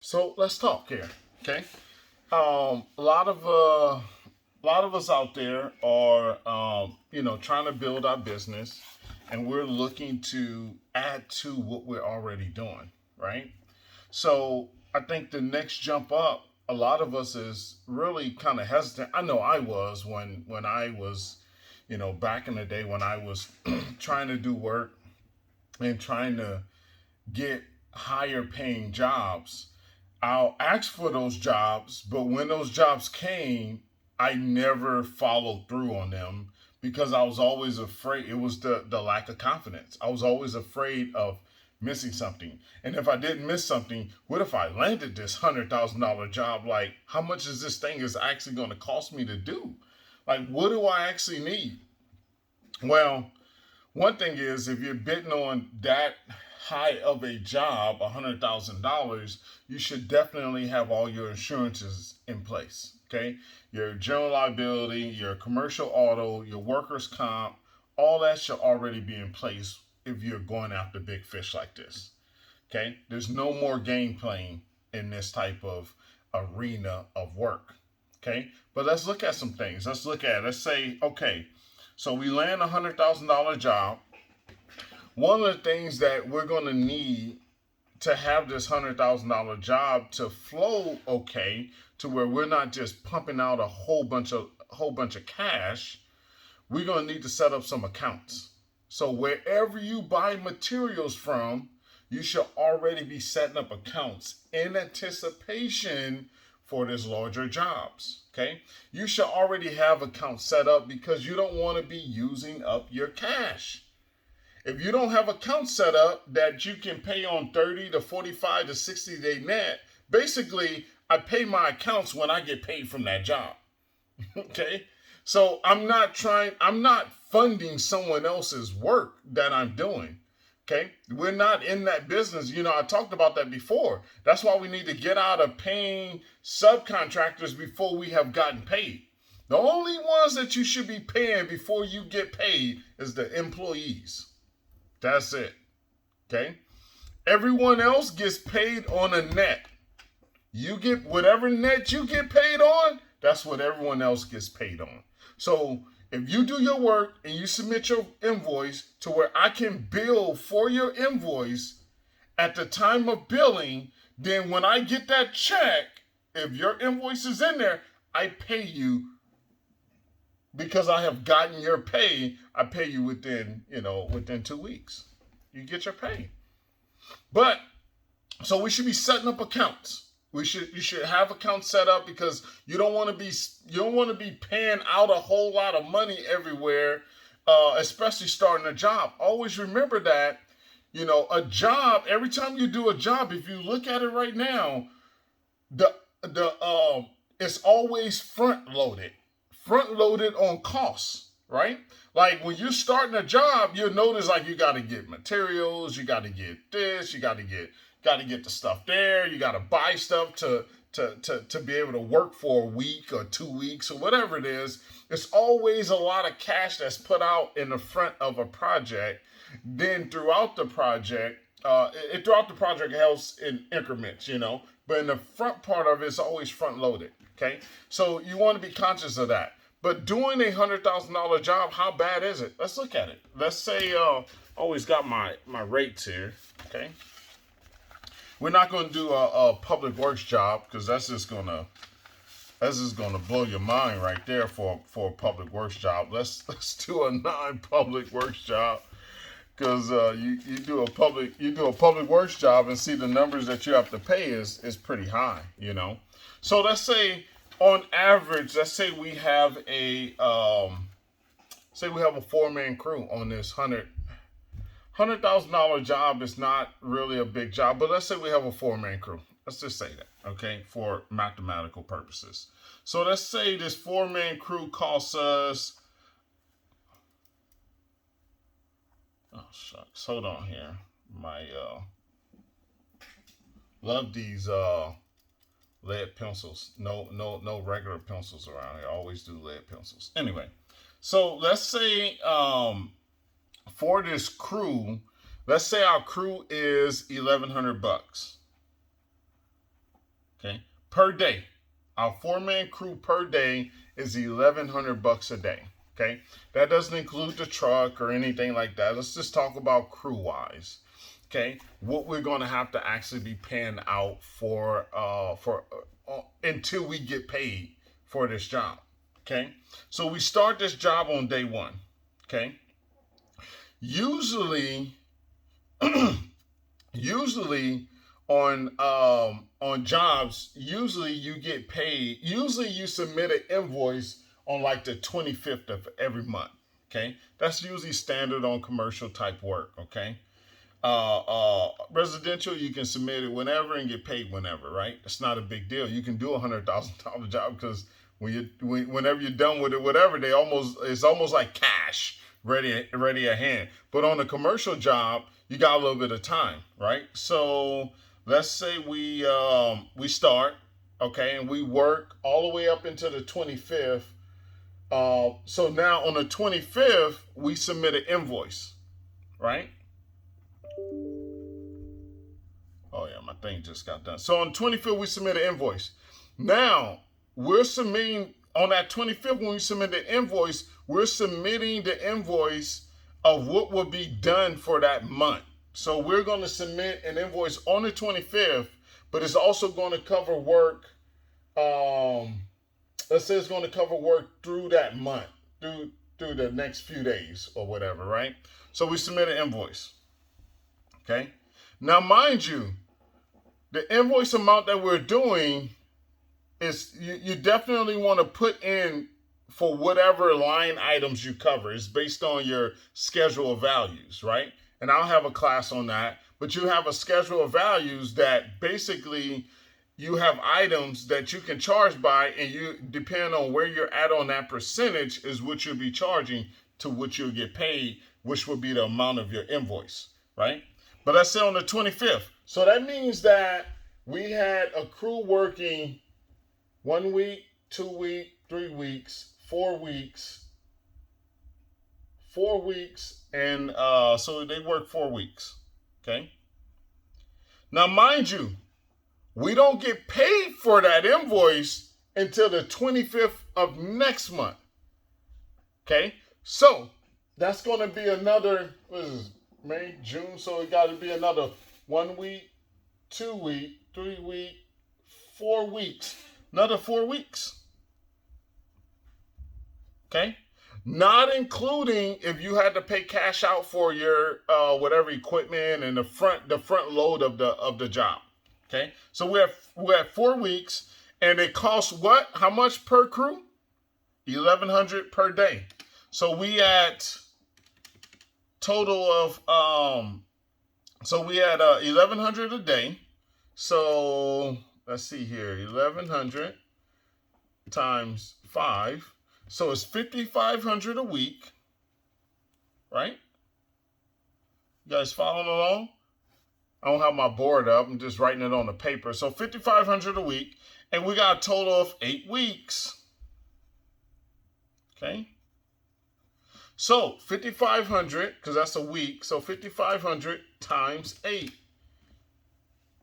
So let's talk here, okay? A lot of us out there are, trying to build our business, and we're looking to add to what we're already doing, right? So I think the next jump up, a lot of us is really kind of hesitant. I know I was when I was, back in the day when I was trying to do work and trying to get higher paying jobs. I'll ask for those jobs, but when those jobs came, I never followed through on them because I was always afraid. It was the lack of confidence. I was always afraid of missing something. And if I didn't miss something, what if I landed this $100,000 job? Like, how much is this thing is actually going to cost me to do? Like, what do I actually need? Well, one thing is, if you're bidding on that high of a job, $100,000, you should definitely have all your insurances in place. Okay, your general liability, your commercial auto, your workers' comp, all that should already be in place if you're going after big fish like this. Okay, there's no more game playing in this type of arena of work. Okay, but let's look at some things. Let's say, okay, so we land $100,000 job. One of the things that we're going to need to have this $100,000 job to flow okay, to where we're not just pumping out a whole bunch of cash, we're going to need to set up some accounts. So wherever you buy materials from, you should already be setting up accounts in anticipation for this larger jobs. Okay, you should already have accounts set up because you don't want to be using up your cash. If you don't have accounts set up that you can pay on 30 to 45 to 60-day net, basically I pay my accounts when I get paid from that job. Okay? So I'm not funding someone else's work that I'm doing. Okay? We're not in that business. I talked about that before. That's why we need to get out of paying subcontractors before we have gotten paid. The only ones that you should be paying before you get paid is the employees. That's it. Okay? Everyone else gets paid on a net. You get whatever net you get paid on, that's what everyone else gets paid on. So if you do your work and you submit your invoice to where I can bill for your invoice at the time of billing, then when I get that check, if your invoice is in there, I pay you because I have gotten your pay. I pay you within 2 weeks. You get your pay. But so we should be setting up accounts. You should have accounts set up because you don't want to be paying out a whole lot of money everywhere, especially starting a job. Always remember that a job. Every time you do a job, if you look at it right now, the it's always front loaded on costs, right? Like when you're starting a job, you'll notice like you got to get materials, you got to get this, you got to get the stuff there, you got to buy stuff to be able to work for a week or 2 weeks or whatever it is. It's always a lot of cash that's put out in the front of a project. Then throughout the project helps in increments. But in the front part of it, it's always front loaded. Okay, so you want to be conscious of that. But doing $100,000 job, how bad is it? Let's look at it. Let's say, always got my rates here. Okay, we're not going to do a public works job because that's just gonna blow your mind right there for a public works job. Let's do a non-public works job because you do a public works job and see the numbers that you have to pay is pretty high. So let's say on average, let's say we have a 4-man crew on this $100,000 job. Is not really a big job, but let's say we have a 4-man crew. Let's just say that, okay, for mathematical purposes. So let's say this 4-man crew costs us. Oh shucks, hold on here. My love these lead pencils. No regular pencils around here. I always do lead pencils. Anyway, so let's say for this crew, let's say our crew is $1,100. Okay, per day. Our 4-man crew per day is $1,100 a day. Okay, that doesn't include the truck or anything like that. Let's just talk about crew wise. Okay, what we're going to have to actually be paying out for until we get paid for this job. Okay, so we start this job on day one. Okay, usually usually on jobs, usually you get paid. Usually you submit an invoice on like the 25th of every month. Okay, that's usually standard on commercial type work. Okay, residential, you can submit it whenever and get paid whenever, right? It's not a big deal. You can do $100,000 job because whenever you're done with it, whatever, it's almost like cash ready at hand. But on a commercial job, you got a little bit of time, right? So let's say we start, okay, and we work all the way up into the 25th. So now on the 25th, we submit an invoice, right? Oh yeah, my thing just got done. So on 25th, we submit an invoice. Now we're submitting on that 25th when we submit the invoice, we're submitting the invoice of what will be done for that month. So we're going to submit an invoice on the 25th, but it's also going to cover work. Let's say it's going to cover work through that month, through the next few days or whatever, right? So we submit an invoice. Okay. Now, mind you, the invoice amount that we're doing is you definitely want to put in for whatever line items you cover. It's based on your schedule of values, right? And I'll have a class on that. But you have a schedule of values that basically you have items that you can charge by, and you depend on where you're at on that percentage is what you'll be charging to what you'll get paid, which will be the amount of your invoice, right? But let's say on the 25th. So that means that we had a crew working 1 week, 2 weeks, 3 weeks, 4 weeks, 4 weeks, and so they work 4 weeks. Okay. Now, mind you, we don't get paid for that invoice until the 25th of next month. Okay. So that's going to be another, what is this, May, June. So it got to be another 1 week, 2 weeks, 3 weeks, 4 weeks, another 4 weeks. Okay. Not including if you had to pay cash out for your whatever equipment and the front load of the job. Okay. So we're at 4 weeks, and it costs what? How much per crew? $1,100 per day. So we at total of so we had $1,100 a day. So let's see here, 1,100 times 5. So it's $5,500 a week, right? You guys following along? I don't have my board up. I'm just writing it on the paper. So $5,500 a week, and we got a total of 8 weeks. Okay. So 5,500, because that's a week. So 5,500 times 8.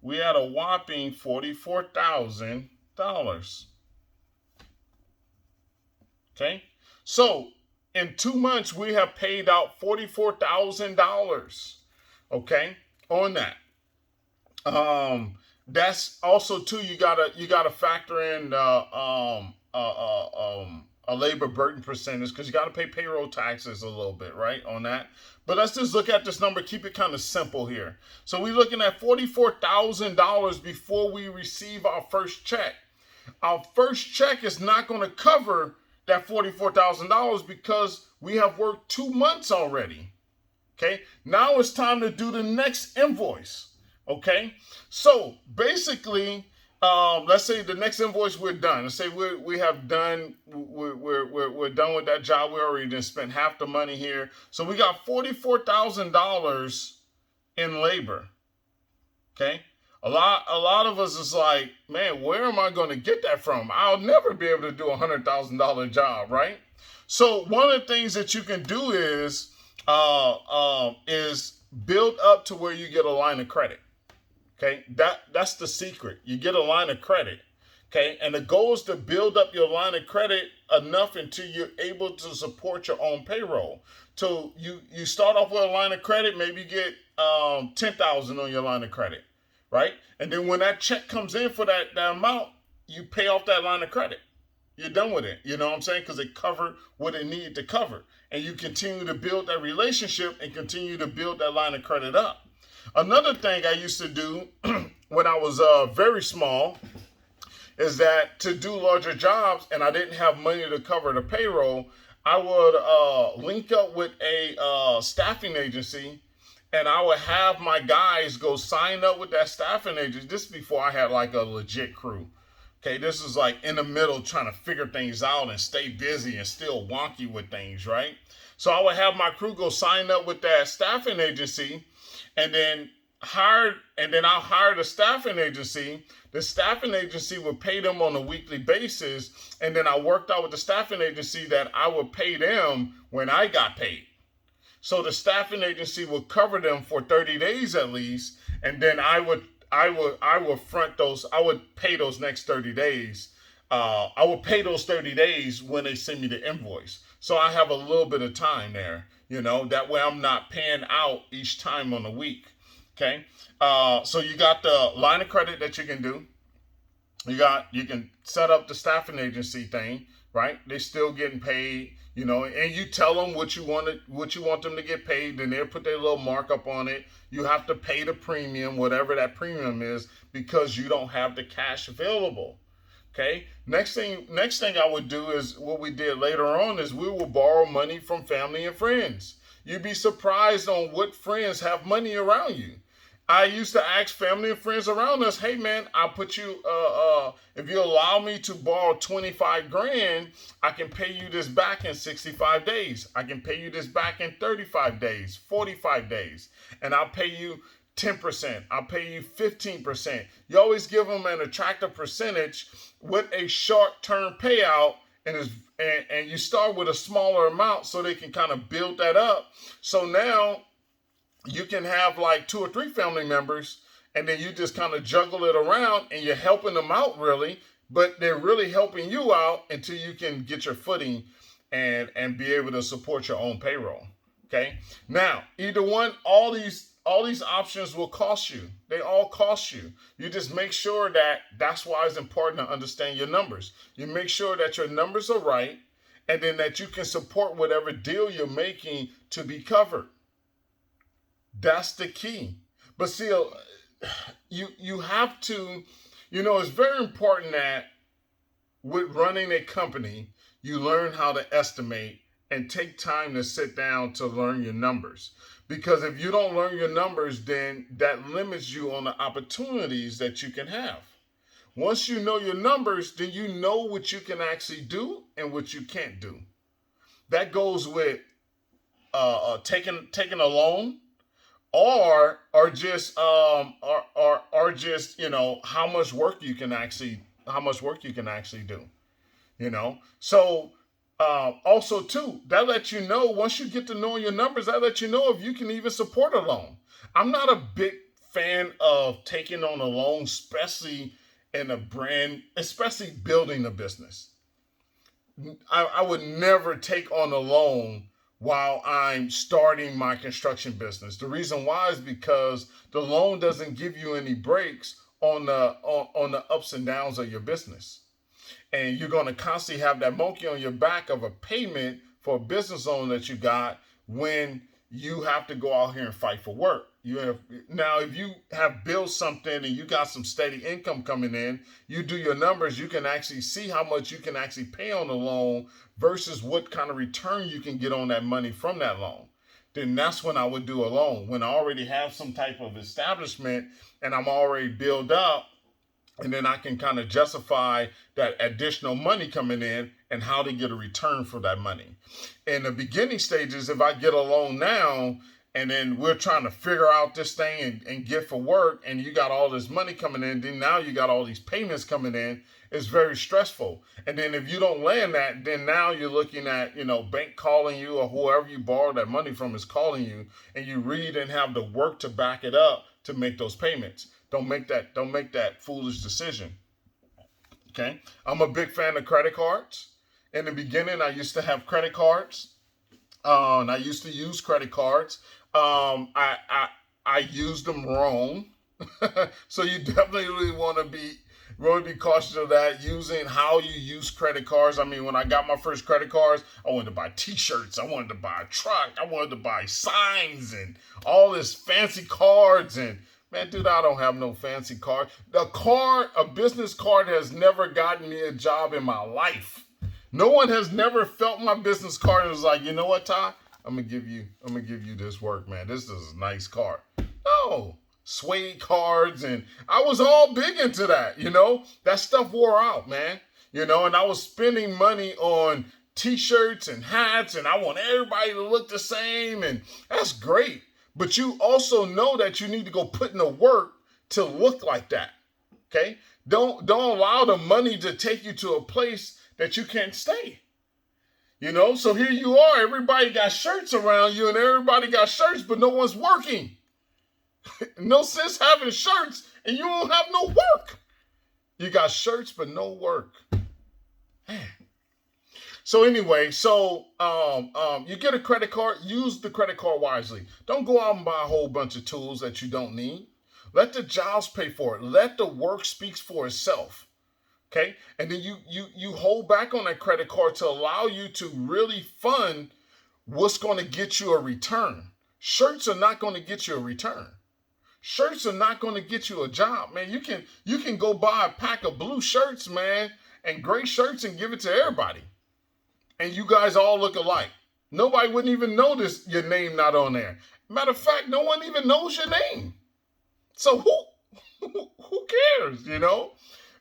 We had a whopping $44,000. Okay. So in 2 months, we have paid out $44,000. Okay. On that. That's also too, you gotta factor in a labor burden percentage, because you got to pay payroll taxes a little bit, right, on that. But let's just look at this number, keep it kind of simple here. So we're looking at $44,000 before we receive our first check. Our first check is not going to cover that $44,000 because we have worked 2 months already. Okay, now it's time to do the next invoice. Okay, so basically, let's say the next invoice we're done. Let's say we have done. We're done with that job. We already done spent half the money here. So we got $44,000 in labor. Okay, a lot of us is like, man, where am I going to get that from? I'll never be able to do a $100,000 job, right? So one of the things that you can do is build up to where you get a line of credit. Okay, that's the secret. You get a line of credit. Okay, and the goal is to build up your line of credit enough until you're able to support your own payroll. So you start off with a line of credit, maybe you get 10,000 on your line of credit, right? And then when that check comes in for that amount, you pay off that line of credit. You're done with it. You know what I'm saying? Because it covered what it needed to cover, and you continue to build that relationship and continue to build that line of credit up. Another thing I used to do when I was very small is that to do larger jobs and I didn't have money to cover the payroll, I would link up with a staffing agency, and I would have my guys go sign up with that staffing agency. This is before I had like a legit crew. Okay, this is like in the middle trying to figure things out and stay busy and still wonky with things, right? So I would have my crew go sign up with that staffing agency, and then I'll hire the staffing agency. The staffing agency would pay them on a weekly basis, and then I worked out with the staffing agency that I would pay them when I got paid. So the staffing agency would cover them for 30 days at least, and then I would front those. I would pay those next 30 days. I would pay those 30 days when they send me the invoice. So I have a little bit of time there, that way I'm not paying out each time on the week. Okay. So you got the line of credit that you can do. You can set up the staffing agency thing, right? They're still getting paid, and you tell them what you want them to get paid, then they'll put their little markup on it. You have to pay the premium, whatever that premium is, because you don't have the cash available. Okay. Next thing I would do is what we did later on is we will borrow money from family and friends. You'd be surprised on what friends have money around you. I used to ask family and friends around us, hey man, I'll put you, if you allow me to borrow 25 grand, I can pay you this back in 65 days. I can pay you this back in 35 days, 45 days. And I'll pay you 10%. I'll pay you 15%. You always give them an attractive percentage with a short-term payout, and you start with a smaller amount so they can kind of build that up. So now you can have like 2 or 3 family members, and then you just kind of juggle it around and you're helping them out really, but they're really helping you out until you can get your footing and be able to support your own payroll. Okay. Now, either one, all these options will cost you. They all cost you. You just make sure that's why it's important to understand your numbers. You make sure that your numbers are right, and then that you can support whatever deal you're making to be covered. That's the key. But see, you have to, it's very important that with running a company, you learn how to estimate and take time to sit down to learn your numbers. Because if you don't learn your numbers, then that limits you on the opportunities that you can have. Once you know your numbers, then you know what you can actually do and what you can't do. That goes with taking a loan, or just how much work you can actually do. So also too, that lets you know, once you get to know your numbers, that lets you know if you can even support a loan. I'm not a big fan of taking on a loan, especially building a business. I would never take on a loan while I'm starting my construction business. The reason why is because the loan doesn't give you any breaks on the ups and downs of your business. And you're going to constantly have that monkey on your back of a payment for a business loan that you got when you have to go out here and fight for work. Now, if you have built something and you got some steady income coming in, you do your numbers, you can actually see how much you can actually pay on the loan versus what kind of return you can get on that money from that loan. Then that's when I would do a loan. When I already have some type of establishment and I'm already built up, and then I can kind of justify that additional money coming in and how to get a return for that money. In the beginning stages, if I get a loan now, and then we're trying to figure out this thing and get for work, and you got all this money coming in, then now you got all these payments coming in, it's very stressful. And then if you don't land that, then now you're looking at, bank calling you, or whoever you borrowed that money from is calling you, and you really didn't have the work to back it up to make those payments. Don't make that foolish decision. Okay. I'm a big fan of credit cards. In the beginning, I used to have credit cards. And I used to use credit cards. I used them wrong. So you definitely really want to be cautious of that, using how you use credit cards. I mean, when I got my first credit cards, I wanted to buy T-shirts, I wanted to buy a truck, I wanted to buy signs and all this fancy cards. And man, dude, I don't have no fancy card. A business card has never gotten me a job in my life. No one has never felt my business card and was like, you know what, Ty? I'm gonna give you this work, man. This is a nice card. No, suede cards, and I was all big into that. That stuff wore out, man. And I was spending money on T-shirts and hats, and I want everybody to look the same, and that's great. But you also know that you need to go put in the work to look like that. Okay? Don't allow the money to take you to a place that you can't stay. So here you are, everybody got shirts around you and everybody got shirts, but no one's working. No sense having shirts and you don't have no work. You got shirts, but no work. Man. So anyway, you get a credit card, use the credit card wisely. Don't go out and buy a whole bunch of tools that you don't need. Let the jobs pay for it. Let the work speak for itself. Okay, and then you hold back on that credit card to allow you to really fund what's going to get you a return. Shirts are not going to get you a return. Shirts are not going to get you a job, man. You can go buy a pack of blue shirts, man, and gray shirts and give it to everybody, and you guys all look alike. Nobody wouldn't even notice your name not on there. Matter of fact, no one even knows your name. So who cares,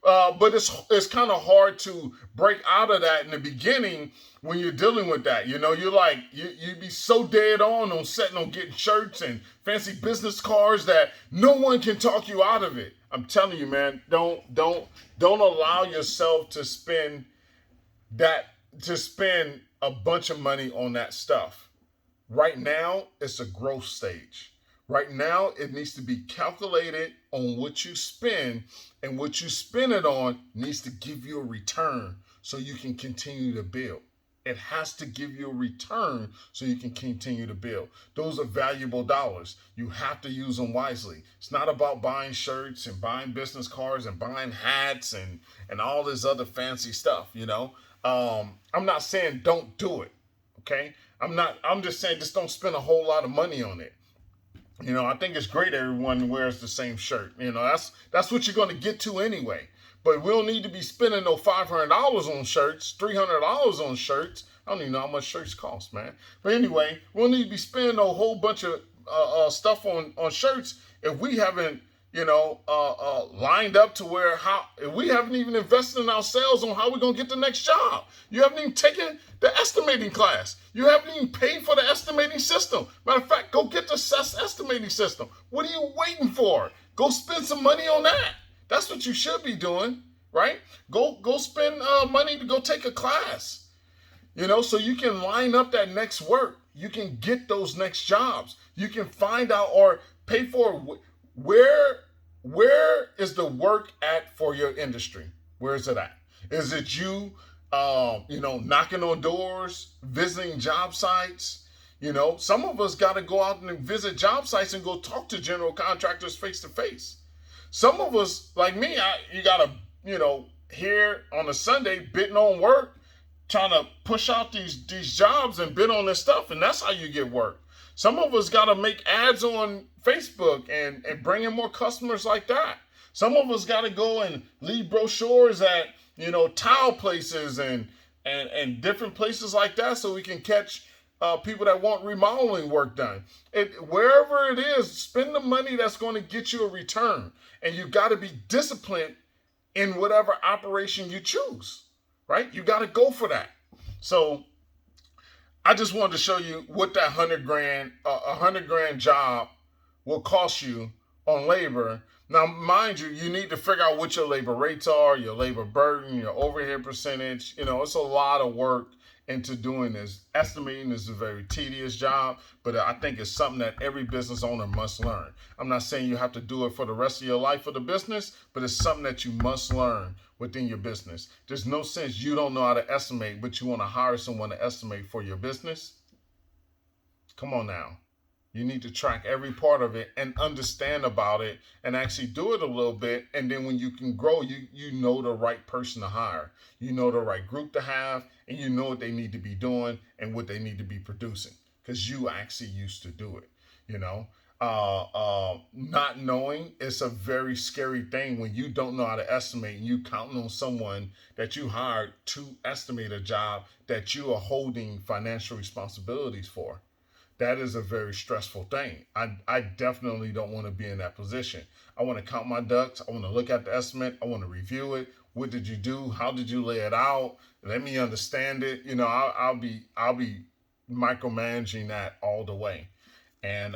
But it's kind of hard to break out of that in the beginning when you're dealing with that. You're like, you'd be so dead on setting on getting shirts and fancy business cards that no one can talk you out of it. I'm telling you, man, don't allow yourself to spend a bunch of money on that stuff. Right now, it's a growth stage. Right now, it needs to be calculated on what you spend, and what you spend it on needs to give you a return so you can continue to build. It has to give you a return so you can continue to build. Those are valuable dollars. You have to use them wisely. It's not about buying shirts and buying business cards and buying hats and all this other fancy stuff, I'm not saying don't do it, okay? I'm just saying just don't spend a whole lot of money on it. I think it's great everyone wears the same shirt. That's what you're going to get to anyway. But we don't need to be spending no $500 on shirts, $300 on shirts. I don't even know how much shirts cost, man. But anyway, we don't need to be spending a whole bunch of stuff on shirts if we haven't, lined up to if we haven't even invested in ourselves on how we're going to get the next job. You haven't even taken the estimating class. You haven't even paid for the estimating system. Matter of fact, go get the estimating system. What are you waiting for? Go spend some money on that. That's what you should be doing, right? Go spend money to go take a class, so you can line up that next work. You can get those next jobs. You can find out or pay for where is the work at for your industry? Where is it at? Is it you, knocking on doors, visiting job sites? Some of us got to go out and visit job sites and go talk to general contractors face to face. Some of us, like me, you got to, here on a Sunday, bidding on work, trying to push out these jobs and bid on this stuff, and that's how you get work. Some of us got to make ads on Facebook and bring in more customers like that. Some of us got to go and leave brochures at, tile places and different places like that so we can catch people that want remodeling work done. Wherever it is, spend the money that's going to get you a return. And you got to be disciplined in whatever operation you choose, right? You got to go for that. So I just wanted to show you what that $100,000 job will cost you on labor. Now, mind you, you need to figure out what your labor rates are, your labor burden, your overhead percentage. It's a lot of work into doing this. Estimating is a very tedious job, but I think it's something that every business owner must learn. I'm not saying you have to do it for the rest of your life for the business, but it's something that you must learn within your business. There's no sense you don't know how to estimate, but you want to hire someone to estimate for your business. Come on now. You need to track every part of it and understand about it and actually do it a little bit. And then when you can grow, you know the right person to hire. You know the right group to have, and you know what they need to be doing and what they need to be producing because you actually used to do it. You know, not knowing is a very scary thing when you don't know how to estimate and you counting on someone that you hired to estimate a job that you are holding financial responsibilities for. That is a very stressful thing. I definitely don't want to be in that position. I want to count my ducks. I want to look at the estimate. I want to review it. What did you do? How did you lay it out? Let me understand it. You know, I'll be micromanaging that all the way, and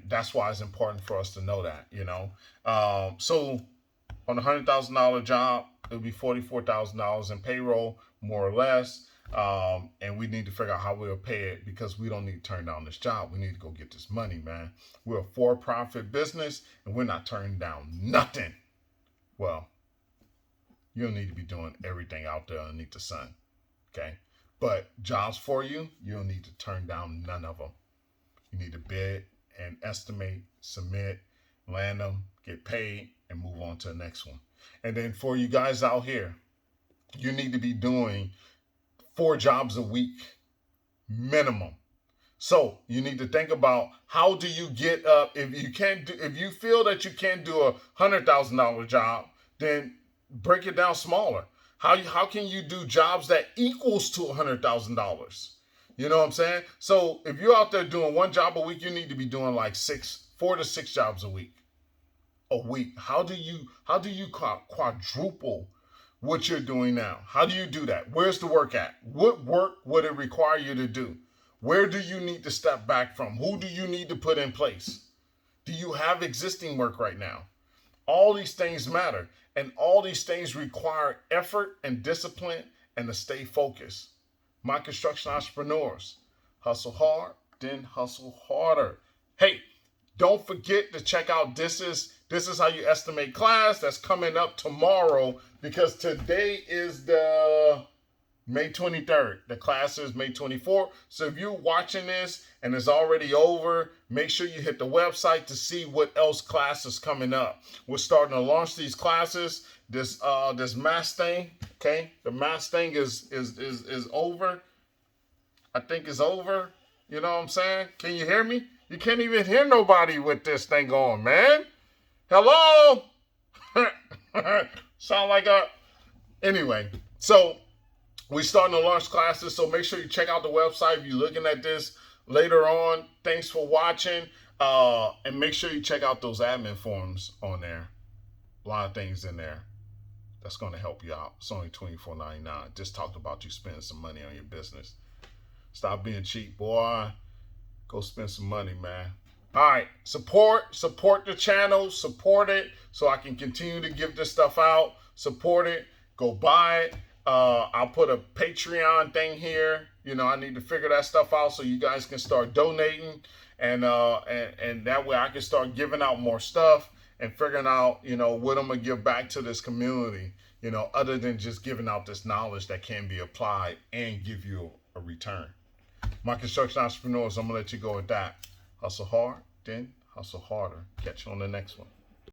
that's why it's important for us to know that. You know, so on a $100,000 job, it'll be $44,000 in payroll, more or less. And we need to figure out how we'll pay it because we don't need to turn down this job. We need to go get this money, man. We're a for-profit business and we're not turning down nothing. Well, you don't need to be doing everything out there underneath the sun, okay? But jobs for you, you don't need to turn down none of them. You need to bid and estimate, submit, land them, get paid, and move on to the next one. And then for you guys out here, you need to be doing 4 jobs a week minimum. So you need to think about how do you get up if you feel that you can't do a $100,000 job, then break it down smaller. How can you do jobs that equals to $100,000? You know what I'm saying? So if you're out there doing 1 job a week, you need to be doing like 4 to 6 jobs a week. How do you quadruple what you're doing now? How do you do that? Where's the work at? What work would it require you to do? Where do you need to step back from? Who do you need to put in place? Do you have existing work right now? All these things matter, and all these things require effort and discipline and to stay focused. My construction entrepreneurs, hustle hard, then hustle harder. Hey, don't forget to check out This Is How You Estimate class that's coming up tomorrow because today is the May 23rd. The class is May 24th. So if you're watching this and it's already over, make sure you hit the website to see what else class is coming up. We're starting to launch these classes. This mass thing, okay? The mass thing is over. I think it's over. You know what I'm saying? Can you hear me? You can't even hear nobody with this thing going, man. Hello? Sound like a... Anyway, so we're starting to launch classes, so make sure you check out the website if you're looking at this later on. Thanks for watching. And make sure you check out those admin forms on there. A lot of things in there that's going to help you out. It's only $24.99. Just talked about you spending some money on your business. Stop being cheap, boy. Go spend some money, man. All right, support the channel, support it so I can continue to give this stuff out. Support it, go buy it. I'll put a Patreon thing here. You know, I need to figure that stuff out so you guys can start donating, and that way I can start giving out more stuff and figuring out, you know, what I'm gonna give back to this community. You know, other than just giving out this knowledge that can be applied and give you a return. My construction entrepreneurs, I'm gonna let you go with that. Hustle hard, then hustle harder. Catch you on the next one.